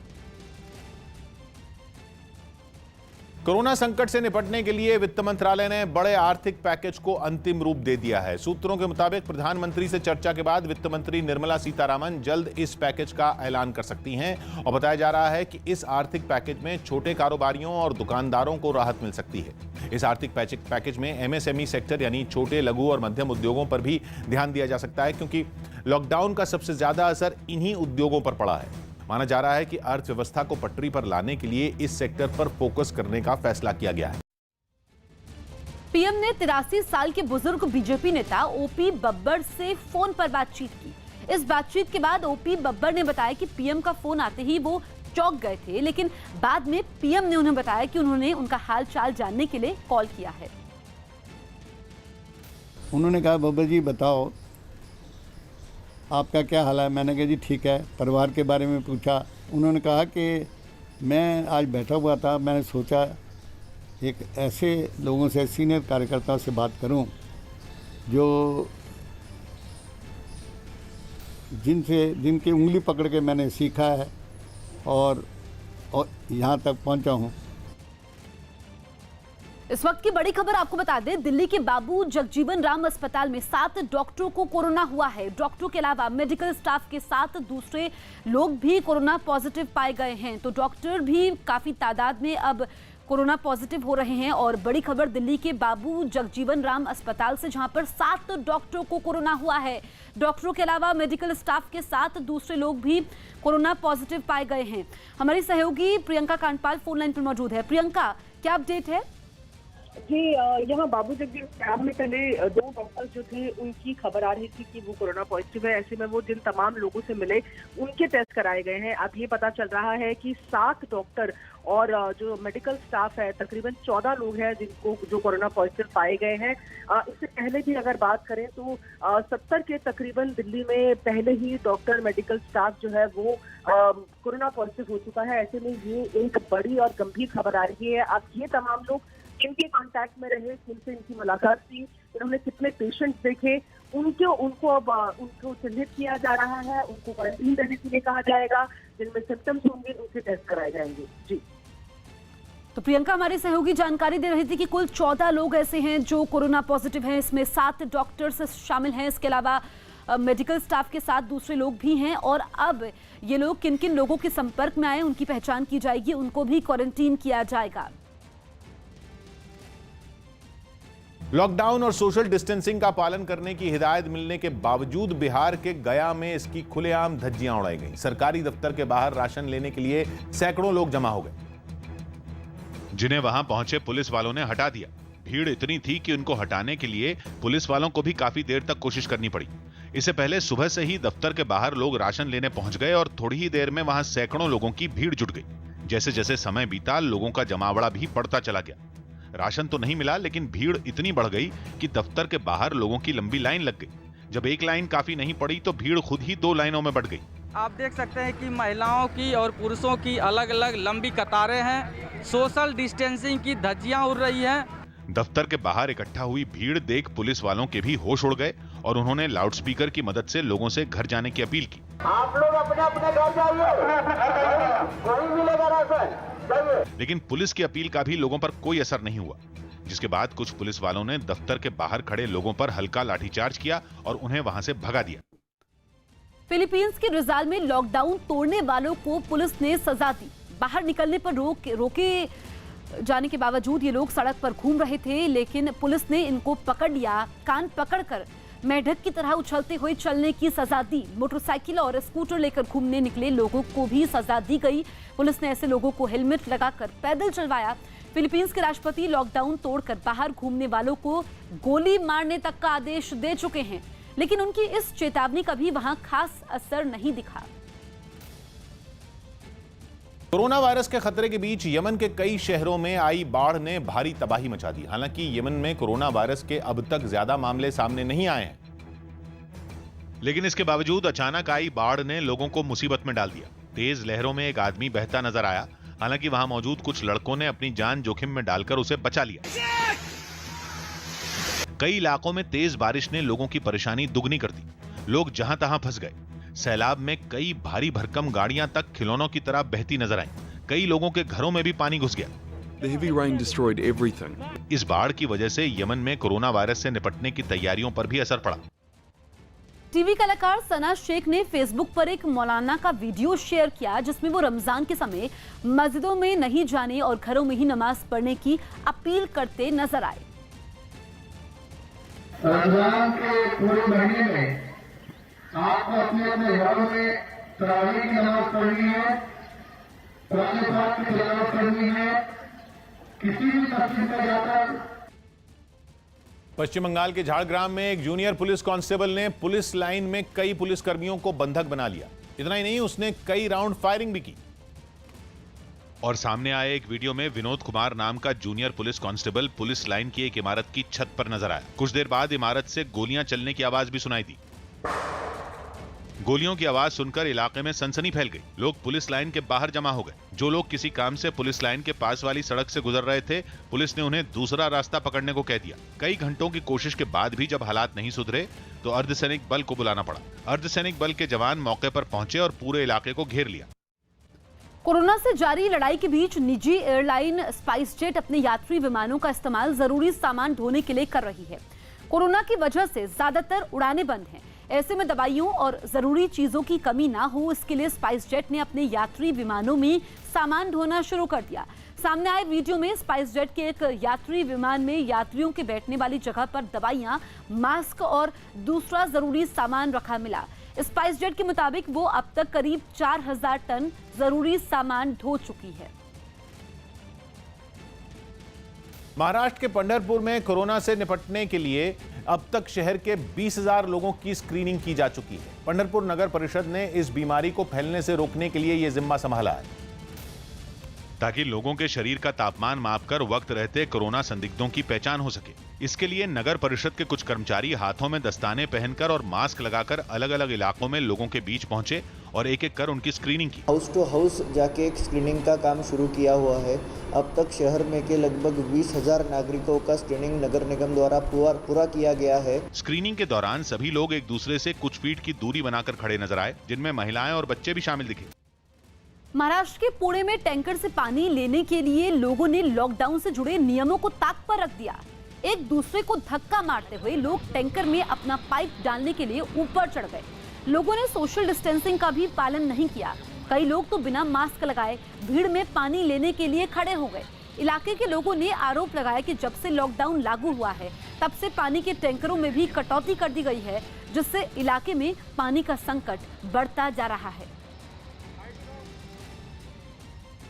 कोरोना संकट से निपटने के लिए वित्त मंत्रालय ने बड़े आर्थिक पैकेज को अंतिम रूप दे दिया है। सूत्रों के मुताबिक प्रधानमंत्री से चर्चा के बाद वित्त मंत्री निर्मला सीतारामन जल्द इस पैकेज का ऐलान कर सकती हैं और बताया जा रहा है कि इस आर्थिक पैकेज में छोटे कारोबारियों और दुकानदारों को राहत मिल सकती है। इस आर्थिक पैकेज में एमएसएमई सेक्टर यानी छोटे, लघु और मध्यम उद्योगों पर भी ध्यान दिया जा सकता है, क्योंकि लॉकडाउन का सबसे ज्यादा असर इन्हीं उद्योगों पर पड़ा है। माना जा रहा है कि अर्थव्यवस्था को पटरी पर लाने के लिए इस सेक्टर पर फोकस करने का फैसला किया गया है। पीएम ने 83 साल के बुजुर्ग बीजेपी नेता ओपी बब्बर से फोन पर बातचीत की। इस बातचीत के बाद ओपी बब्बर ने बताया कि पीएम का फोन आते ही वो चौंक गए थे, लेकिन बाद में पीएम ने उन्हें बताया कि उन्होंने उनका हाल चाल जानने के लिए कॉल किया है। उन्होंने कहा, बब्बर जी बताओ आपका क्या हाल है। मैंने कहा जी ठीक है। परिवार के बारे में पूछा। उन्होंने कहा कि मैं आज बैठा हुआ था, मैंने सोचा एक ऐसे लोगों से, सीनियर कार्यकर्ताओं से बात करूं जो जिनकी उंगली पकड़ के मैंने सीखा है और यहाँ तक पहुँचा हूँ। इस वक्त की बड़ी खबर आपको बता दें, दिल्ली के बाबू जगजीवन राम अस्पताल में 7 डॉक्टरों को कोरोना हुआ है। डॉक्टरों के अलावा मेडिकल स्टाफ के साथ दूसरे लोग भी कोरोना पॉजिटिव पाए गए हैं। तो डॉक्टर भी काफी तादाद में अब कोरोना पॉजिटिव हो रहे हैं। और बड़ी खबर दिल्ली के बाबू जगजीवन राम अस्पताल से, जहां पर 7 डॉक्टरों को कोरोना हुआ है। डॉक्टरों के अलावा मेडिकल स्टाफ के साथ दूसरे लोग भी कोरोना पॉजिटिव पाए गए हैं। हमारी सहयोगी प्रियंका कांडपाल फोन लाइन पर मौजूद है। प्रियंका, क्या अपडेट है? जी, यहाँ बाबू जगजीवन राम में पहले 2 डॉक्टर जो थे उनकी खबर आ रही थी कि वो कोरोना पॉजिटिव है। ऐसे में वो जिन तमाम लोगों से मिले उनके टेस्ट कराए गए हैं। अब ये पता चल रहा है कि 7 डॉक्टर और जो मेडिकल स्टाफ है, तकरीबन 14 लोग हैं जो कोरोना पॉजिटिव पाए गए हैं। इससे पहले भी अगर बात करें तो 70 के तकरीबन दिल्ली में पहले ही डॉक्टर, मेडिकल स्टाफ जो है वो कोरोना पॉजिटिव हो चुका है। ऐसे में ये एक बड़ी और गंभीर खबर आ रही है। अब ये तमाम लोग इनके कांटेक्ट में रहे, जिनसे इनकी मुलाकात थी, इन्होंने कितने पेशेंट्स देखे, उनको अब उनको चिन्हित किया जा रहा है, उनको क्वारंटीन रहने के लिए कहा जाएगा। जिनमें सिम्टम्स होंगे उनके टेस्ट कराए जाएंगे। जी, तो प्रियंका हमारी सहयोगी जानकारी दे रही थी कि कुल 14 लोग ऐसे हैं जो कोरोना पॉजिटिव हैं। इसमें 7 डॉक्टर्स शामिल हैं। इसके अलावा मेडिकल स्टाफ के साथ दूसरे लोग भी हैं और अब ये लोग किन किन लोगों के संपर्क में आए उनकी पहचान की जाएगी, उनको भी क्वारंटीन किया जाएगा। लॉकडाउन और सोशल डिस्टेंसिंग का पालन करने की हिदायत मिलने के बावजूद बिहार के गया में इसकी खुलेआम धज्जियां उड़ाई गईं। सरकारी दफ्तर के बाहर राशन लेने के लिए सैकड़ों लोग जमा हो गए, जिन्हें वहां पहुंचे पुलिस वालों ने हटा दिया। भीड़ इतनी थी कि उनको हटाने के लिए पुलिस वालों को भी काफी देर तक कोशिश करनी पड़ी। इससे पहले सुबह से ही दफ्तर के बाहर लोग राशन लेने पहुंच गए और थोड़ी ही देर में वहां सैकड़ों लोगों की भीड़ जुट गई। जैसे जैसे समय बीता, लोगों का जमावड़ा भी बढ़ता चला गया। राशन तो नहीं मिला, लेकिन भीड़ इतनी बढ़ गई कि दफ्तर के बाहर लोगों की लंबी लाइन लग गई। जब एक लाइन काफी नहीं पड़ी तो भीड़ खुद ही 2 लाइनों में बढ़ गई। आप देख सकते हैं कि महिलाओं की और पुरुषों की अलग अलग लंबी कतारें हैं। सोशल डिस्टेंसिंग की धज्जियां उड़ रही हैं। दफ्तर के बाहर इकट्ठा हुई भीड़ देख पुलिस वालों के भी होश उड़ गए और उन्होंने लाउडस्पीकर की मदद से लोगों से घर जाने की अपील की। आप लोग अपने अपने घर जाइए, कोई मिलेगा राशन। लेकिन पुलिस की अपील का भी लोगों पर कोई असर नहीं हुआ, जिसके बाद कुछ पुलिस वालों ने दफ्तर के बाहर खड़े लोगों पर हल्का लाठीचार्ज किया और उन्हें वहां से भगा दिया। फिलीपींस के रिजाल में लॉकडाउन तोड़ने वालों को पुलिस ने सजा दी। बाहर निकलने पर रोके जाने के बावजूद ये लोग सड़क पर घूम रहे थे, लेकिन पुलिस ने इनको पकड़ लिया। कान पकड़कर मेढक की तरह उछलते हुए चलने की सजा दी। मोटरसाइकिल और स्कूटर लेकर घूमने निकले लोगों को भी सजा दी गई। पुलिस ने ऐसे लोगों को हेलमेट लगाकर पैदल चलवाया। फिलीपींस के राष्ट्रपति लॉकडाउन तोड़कर बाहर घूमने वालों को गोली मारने तक का आदेश दे चुके हैं, लेकिन उनकी इस चेतावनी का भी वहां खास असर नहीं दिखा। कोरोना वायरस के खतरे के बीच यमन के कई शहरों में आई बाढ़ ने भारी तबाही मचा दी। हालांकि यमन में कोरोना वायरस के अब तक ज्यादा मामले सामने नहीं आए हैं, लेकिन इसके बावजूद अचानक आई बाढ़ ने लोगों को मुसीबत में डाल दिया। तेज लहरों में एक आदमी बहता नजर आया। हालांकि वहां मौजूद कुछ लड़कों ने अपनी जान जोखिम में डालकर उसे बचा लिया। कई इलाकों में तेज बारिश ने लोगों की परेशानी दुगनी कर दी। लोग जहां तहां फंस गए। सैलाब में कई भारी भरकम गाड़ियां तक खिलौनों की तरह बहती नजर आईं। कई लोगों के घरों में भी पानी घुस गया। The heavy rain destroyed everything. इस बाढ़ की वजह से यमन में कोरोना वायरस से निपटने की तैयारियों पर भी असर पड़ा। टीवी कलाकार सना शेख ने फेसबुक पर एक मौलाना का वीडियो शेयर किया, जिसमें वो रमजान के समय मस्जिदों में नहीं जाने और घरों में ही नमाज पढ़ने की अपील करते नजर आए। रमजान के पूरे महीने में आपको अपने अपने घरों में तरावीह की नमाज पढ़नी है, कुरान पाक की तिलावत करनी है। किसी भी मस्जिद में जाकर पश्चिम बंगाल के झाड़ग्राम में एक जूनियर पुलिस कांस्टेबल ने पुलिस लाइन में कई पुलिसकर्मियों को बंधक बना लिया। इतना ही नहीं, उसने कई राउंड फायरिंग भी की। और सामने आए एक वीडियो में विनोद कुमार नाम का junior police constable police line की एक इमारत की छत पर नजर आया। कुछ देर बाद इमारत से गोलियां चलने की आवाज भी सुनाई दी। गोलियों की आवाज सुनकर इलाके में सनसनी फैल गई। लोग पुलिस लाइन के बाहर जमा हो गए। जो लोग किसी काम से पुलिस लाइन के पास वाली सड़क से गुजर रहे थे, पुलिस ने उन्हें दूसरा रास्ता पकड़ने को कह दिया। कई घंटों की कोशिश के बाद भी जब हालात नहीं सुधरे तो अर्धसैनिक बल को बुलाना पड़ा। अर्धसैनिक बल के जवान मौके पर पहुंचे और पूरे इलाके को घेर लिया। कोरोना से जारी लड़ाई के बीच निजी एयरलाइन स्पाइस जेट अपने यात्री विमानों का इस्तेमाल जरूरी सामान ढोने के लिए कर रही है। कोरोना की वजह से ज्यादातर उड़ानें बंद हैं। ऐसे में दवाइयों और जरूरी चीजों की कमी ना हो, इसके लिए स्पाइस जेट ने अपने यात्री विमानों में सामान ढोना शुरू कर दिया। सामने आए वीडियो में स्पाइस जेट के एक यात्री विमान में यात्रियों के बैठने वाली जगह पर दवाइयां, मास्क और दूसरा जरूरी सामान रखा मिला। स्पाइस जेट के मुताबिक वो अब तक करीब 4000 टन जरूरी सामान ढो चुकी है। महाराष्ट्र के पंढरपुर में कोरोना से निपटने के लिए अब तक शहर के 20,000 लोगों की स्क्रीनिंग की जा चुकी है। पंढरपुर नगर परिषद ने इस बीमारी को फैलने से रोकने के लिए यह जिम्मा संभाला है, ताकि लोगों के शरीर का तापमान मापकर वक्त रहते कोरोना संदिग्धों की पहचान हो सके। इसके लिए नगर परिषद के कुछ कर्मचारी हाथों में दस्ताने पहनकर और मास्क लगाकर अलग अलग इलाकों में लोगों के बीच पहुंचे और एक एक कर उनकी स्क्रीनिंग की। हाउस टू हाउस जाके एक स्क्रीनिंग का काम शुरू किया हुआ है। अब तक शहर में के लगभग 20,000 नागरिकों का स्क्रीनिंग नगर निगम द्वारा पूरा किया गया है। स्क्रीनिंग के दौरान सभी लोग एक दूसरे से कुछ फीट की दूरी बनाकर खड़े नजर आए, जिनमें महिलाएं और बच्चे भी शामिल दिखे। महाराष्ट्र के पुणे में टैंकर से पानी लेने के लिए लोगों ने लॉकडाउन से जुड़े नियमों को ताक पर रख दिया। एक दूसरे को धक्का मारते हुए लोग टैंकर में अपना पाइप डालने के लिए ऊपर चढ़ गए। लोगों ने सोशल डिस्टेंसिंग का भी पालन नहीं किया। कई लोग तो बिना मास्क लगाए भीड़ में पानी लेने के लिए खड़े हो गए। इलाके के लोगों ने आरोप लगाया कि जब से लॉकडाउन लागू हुआ है तब से पानी के टैंकरों में भी कटौती कर दी गई है, जिससे इलाके में पानी का संकट बढ़ता जा रहा है।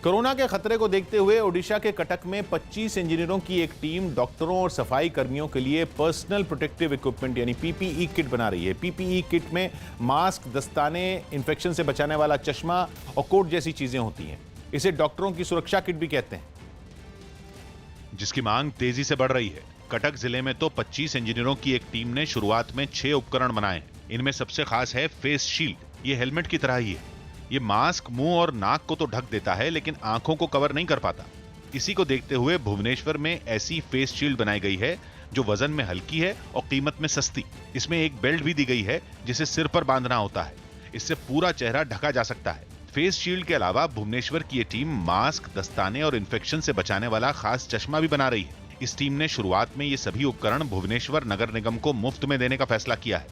कोरोना के खतरे को देखते हुए ओडिशा के कटक में 25 इंजीनियरों की एक टीम डॉक्टरों और सफाई कर्मियों के लिए पर्सनल प्रोटेक्टिव इक्विपमेंट यानी पीपीई किट बना रही है। पीपीई किट में मास्क, दस्ताने, इन्फेक्शन से बचाने वाला चश्मा और कोट जैसी चीजें होती हैं। इसे डॉक्टरों की सुरक्षा किट भी कहते हैं, जिसकी मांग तेजी से बढ़ रही है। कटक जिले में तो 25 इंजीनियरों की एक टीम ने शुरुआत में 6 उपकरण बनाए हैं। इनमें सबसे खास है फेस शील्ड। ये हेलमेट की तरह ही है। ये मास्क मुंह और नाक को तो ढक देता है लेकिन आंखों को कवर नहीं कर पाता। इसी को देखते हुए भुवनेश्वर में ऐसी फेस शील्ड बनाई गई है जो वजन में हल्की है और कीमत में सस्ती। इसमें एक बेल्ट भी दी गई है जिसे सिर पर बांधना होता है। इससे पूरा चेहरा ढका जा सकता है। फेस शील्ड के अलावा भुवनेश्वर की ये टीम मास्क, दस्ताने और इन्फेक्शन से बचाने वाला खास चश्मा भी बना रही है। इस टीम ने शुरुआत में ये सभी उपकरण भुवनेश्वर नगर निगम को मुफ्त में देने का फैसला किया है।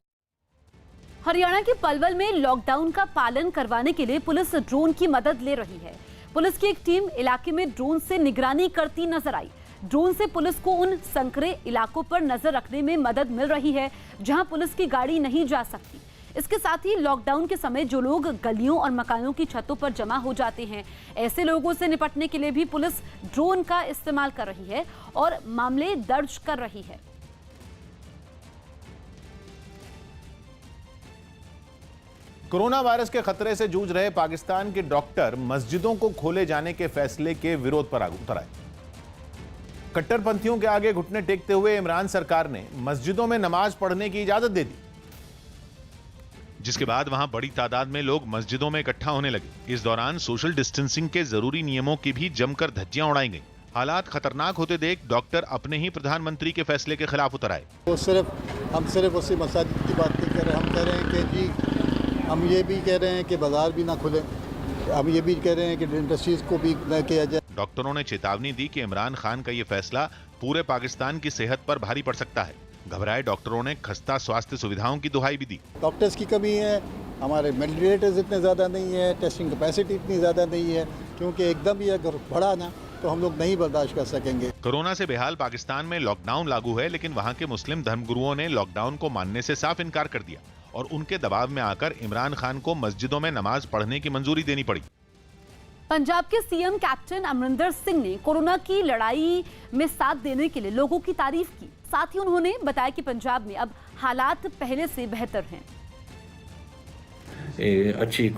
हरियाणा के पलवल में लॉकडाउन का पालन करवाने के लिए पुलिस ड्रोन की मदद ले रही है। पुलिस की एक टीम इलाके में ड्रोन से निगरानी करती नजर आई। ड्रोन से पुलिस को उन संकरे इलाकों पर नजर रखने में मदद मिल रही है जहां पुलिस की गाड़ी नहीं जा सकती। इसके साथ ही लॉकडाउन के समय जो लोग गलियों और मकानों की छतों पर जमा हो जाते हैं, ऐसे लोगों से निपटने के लिए भी पुलिस ड्रोन का इस्तेमाल कर रही है और मामले दर्ज कर रही है। कोरोना वायरस के खतरे से जूझ रहे पाकिस्तान के डॉक्टर मस्जिदों को खोले जाने के फैसले के विरोध पर उतर आए। कट्टरपंथियों के आगे घुटने टेकते हुए इमरान सरकार ने मस्जिदों में नमाज पढ़ने की इजाजत दे दी, जिसके बाद वहां बड़ी तादाद में लोग मस्जिदों में इकट्ठा होने लगे। इस दौरान सोशल डिस्टेंसिंग के जरूरी नियमों की भी जमकर धज्जियां उड़ाई गई। हालात खतरनाक होते देख डॉक्टर अपने ही प्रधानमंत्री के फैसले के खिलाफ उतर आए। हम सिर्फ उसी मसाजिद की बात नहीं कर रहे, हम कह रहे हैं कि जी हम ये भी कह रहे हैं कि बाजार भी ना खुले, हम ये भी कह रहे हैं कि इंडस्ट्रीज को भी न किया जाए। डॉक्टरों ने चेतावनी दी कि इमरान खान का ये फैसला पूरे पाकिस्तान की सेहत पर भारी पड़ सकता है। घबराए डॉक्टरों ने खस्ता स्वास्थ्य सुविधाओं की दुहाई भी दी। डॉक्टर्स की कमी है, हमारे वेंटिलेटर्स इतने ज़्यादा नहीं है, टेस्टिंग कैपेसिटी इतनी ज़्यादा नहीं है, क्योंकि एकदम ही अगर बढ़ा ना तो हम लोग नहीं बर्दाश्त कर सकेंगे। कोरोना से बेहाल पाकिस्तान में लॉकडाउन लागू है, लेकिन वहां के मुस्लिम धर्मगुरुओं ने लॉकडाउन को मानने से साफ इनकार कर दिया और उनके दबाव में आकर इमरान खान को मस्जिदों में नमाज पढ़ने की मंजूरी देनी पड़ी। पंजाब के सीएम कैप्टन अमरिंदर सिंह ने कोरोना की लड़ाई में साथ देने के लिए लोगों की तारीफ की। साथ ही उन्होंने बताया कि पंजाब में अब हालात पहले से बेहतर हैं। अच्छी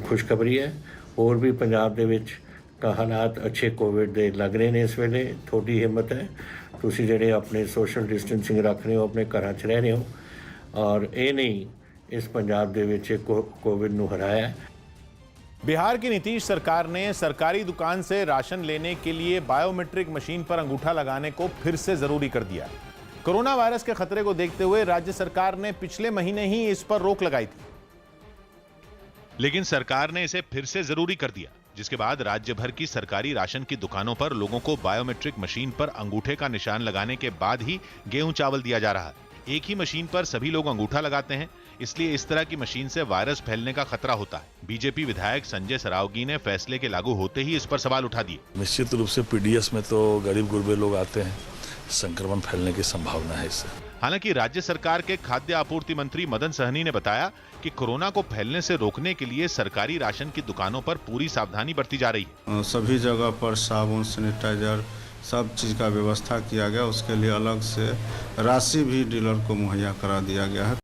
खुशखबरी है और भी पंजाब ਦੇ ਵਿੱਚ ਤਾਂ ਹਾਲਾਤ ਅੱਛੇ ਕੋਵਿਡ ਦੇ ਲੱਗ ਰਹੇ ਨੇ। ਇਸ ਵੇਲੇ ਥੋੜੀ ਹਿੰਮਤ ਹੈ, ਤੁਸੀਂ ਜਿਹੜੇ ਆਪਣੇ ਸੋਸ਼ਲ ਡਿਸਟੈਂਸਿੰਗ ਰੱਖ ਰਹੇ ਹੋ, ਆਪਣੇ ਘਰਾਂ 'ਚ ਰਹਿ ਰਹੇ ਹੋ ਔਰ ਇਹ ਨਹੀਂ ਇਸ ਪੰਜਾਬ ਦੇ ਵਿੱਚ ਕੋਵਿਡ ਨੂੰ ਹਰਾਇਆ ਹੈ। बिहार की नीतीश सरकार ने सरकारी दुकान से राशन लेने के लिए बायोमेट्रिक मशीन पर अंगूठा लगाने को फिर से जरूरी कर दिया। कोरोना वायरस के खतरे को देखते हुए राज्य सरकार ने पिछले महीने ही इस पर रोक लगाई थी, लेकिन सरकार ने इसे फिर से जरूरी कर दिया, जिसके बाद राज्य भर की सरकारी राशन की दुकानों पर लोगों को बायोमेट्रिक मशीन पर अंगूठे का निशान लगाने के बाद ही गेहूं चावल दिया जा रहा है। एक ही मशीन पर सभी लोग अंगूठा लगाते हैं, इसलिए इस तरह की मशीन से वायरस फैलने का खतरा होता है। बीजेपी विधायक संजय सरावगी ने फैसले के लागू होते ही इस पर सवाल उठा दिए। निश्चित रूप से पीडीएस में तो गरीब गुरबे लोग आते हैं, संक्रमण फैलने की संभावना है इससे। हालांकि राज्य सरकार के खाद्य आपूर्ति मंत्री मदन सहनी ने बताया कि कोरोना को फैलने से रोकने के लिए सरकारी राशन की दुकानों पर पूरी सावधानी बरती जा रही है। सभी जगह पर साबुन, सैनिटाइजर, सब चीज़ का व्यवस्था किया गया। उसके लिए अलग से राशि भी डीलर को मुहैया करा दिया गया है।